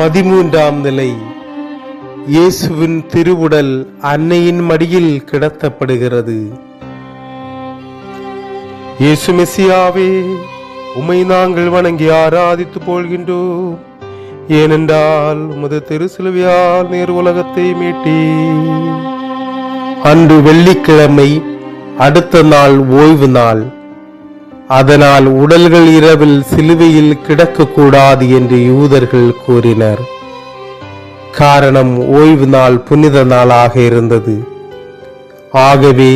13ஆம் நிலை. இயேசுவின் திருவுடல் அன்னையின் மடியில் கிடத்தப்படுகிறது. இயேசு மெசியாவே, உம்மை நாங்கள் வணங்கி ஆராதித்து போல்கின்றோம். ஏனென்றால் உமது திருசிலுவையால் நீர் உலகத்தை மீட்டீர். அன்று வெள்ளிக்கிழமை, அடுத்த நாள் ஓய்வு நாள். அதனால் உடல்கள் இரவில் சிலுவையில் கிடக்கக்கூடாது என்று யூதர்கள் கூறினர். காரணம், ஓய்வு நாள் புனித நாளாக இருந்தது. ஆகவே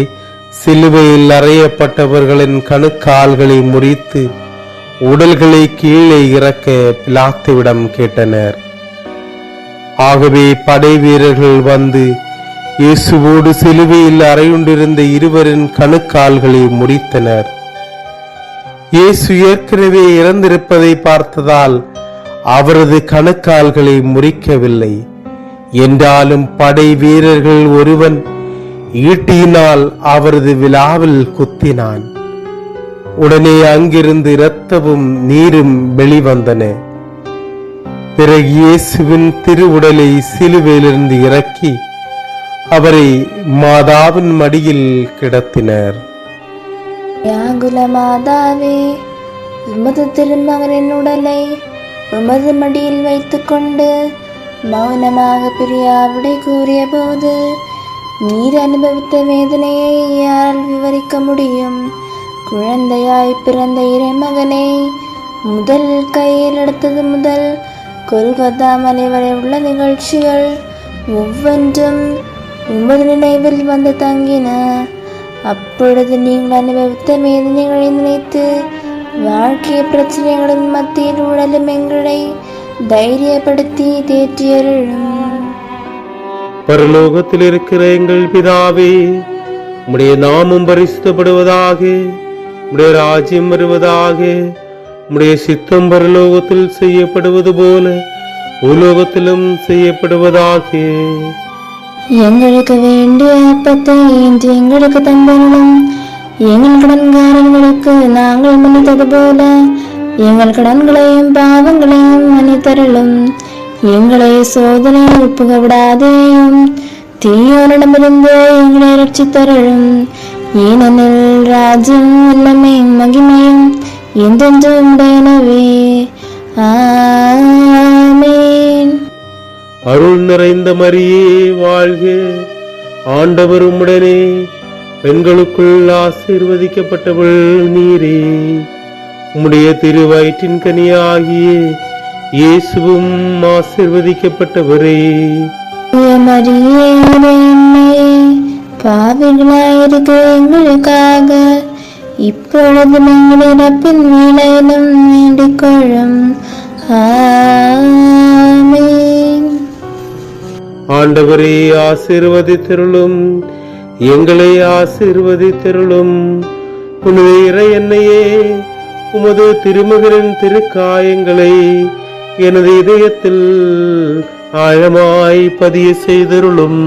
சிலுவையில் அறையப்பட்டவர்களின் கணுக்கால்களை முறித்து உடல்களை கீழே இறக்க பிலாத்துவிடம் கேட்டனர். ஆகவே படை வீரர்கள் வந்து இயேசுவோடு சிலுவையில் அறையுண்டிருந்த இருவரின் கணுக்கால்களை முறித்தனர். இயேசு ஏற்கனவே இறந்திருப்பதை பார்த்ததால் அவரது கணுக்கால்களை முறிக்கவில்லை. என்றாலும் படை வீரர்கள் ஒருவன் ஈட்டியினால் அவரது விலாவில் குத்தினான். உடனே அங்கிருந்து இரத்தமும் நீரும் வெளிவந்தன. பிறகு இயேசுவின் திருவுடலை சிலுவையிலிருந்து இறக்கி அவரை மாதாவின் மடியில் கிடத்தினர். யாங்குல மாதாவே, உமது திருமகனின் உடலை உமது மடியில் வைத்துக் கொண்டு மௌனமாக பிரியாவிடை கூறிய போது நீர் அனுபவித்த வேதனையை யாரால் விவரிக்க முடியும்? குழந்தையாய் பிறந்த இறைமகனை முதல் கையில் எடுத்தது முதல் கொல்கத்தா மலை வரை உள்ள நிகழ்ச்சிகள் ஒவ்வொன்றும் உமது நினைவில் வந்து தங்கின. அப்பொழுது நீங்கள் அனுபவித்த வேதனைகளை நினைத்து வாழ்க்கை பிரச்சனைகளின் மத்தியில் உடலும் எங்களை தைரியப்படுத்தி தேற்றியருளும். பரலோகத்தில் இருக்கிற எங்கள் பிதாவே, உம்முடைய நாமம் பரிசுத்தப்படுவதாக, உம்முடைய ராஜ்யம் வருவதாக, உம்முடைய சித்தம் பரலோகத்தில் செய்யப்படுவது போல பூலோகத்திலும் செய்யப்படுவதாக. எங்களுக்கு வேண்டிய அப்பத்தை இன்று எங்களுக்கு தந்தருளும். எங்கள் கடன்காரர்களுக்கு நாங்கள் மன்னித்தது போல எங்கள் கடன்களையும் பாவங்களையும் மன்னித்தருளும். எங்களை சோதனையில் புகவிடாதேயும், தீயோரிடமிருந்து எங்களை ரட்சித்தருளும். ஏனெனில் ராஜ்யம், வல்லமை, மகிமையும் என்றென்றும் உடையனவே. ஆமென். அருள் நிறைந்த மரியே வாழ்க, ஆண்டவர் உம்முடனே, பெண்களுக்குள் ஆசீர்வதிக்கப்பட்டவள் நீரே. உம்முடைய திருவயிற்றின் கனியாகிய இயேசுவும் ஆசீர்வதிக்கப்பட்டவரே. மரியே, பாவிகளாயிருக்க எங்களுக்காக இப்பொழுது எங்கள் இறப்பின் வேளையிலும் வேண்டிக் கொள்ளும். ஆமென். ஆண்டவரே, ஆசீர்வதித்தருளும், எங்களை ஆசீர்வதித்தருளும். புனித இறை அன்னையே, உமது திருமகனின் திருக்காயங்களை எனது இதயத்தில் ஆழமாய் பதிய செய்தருளும்.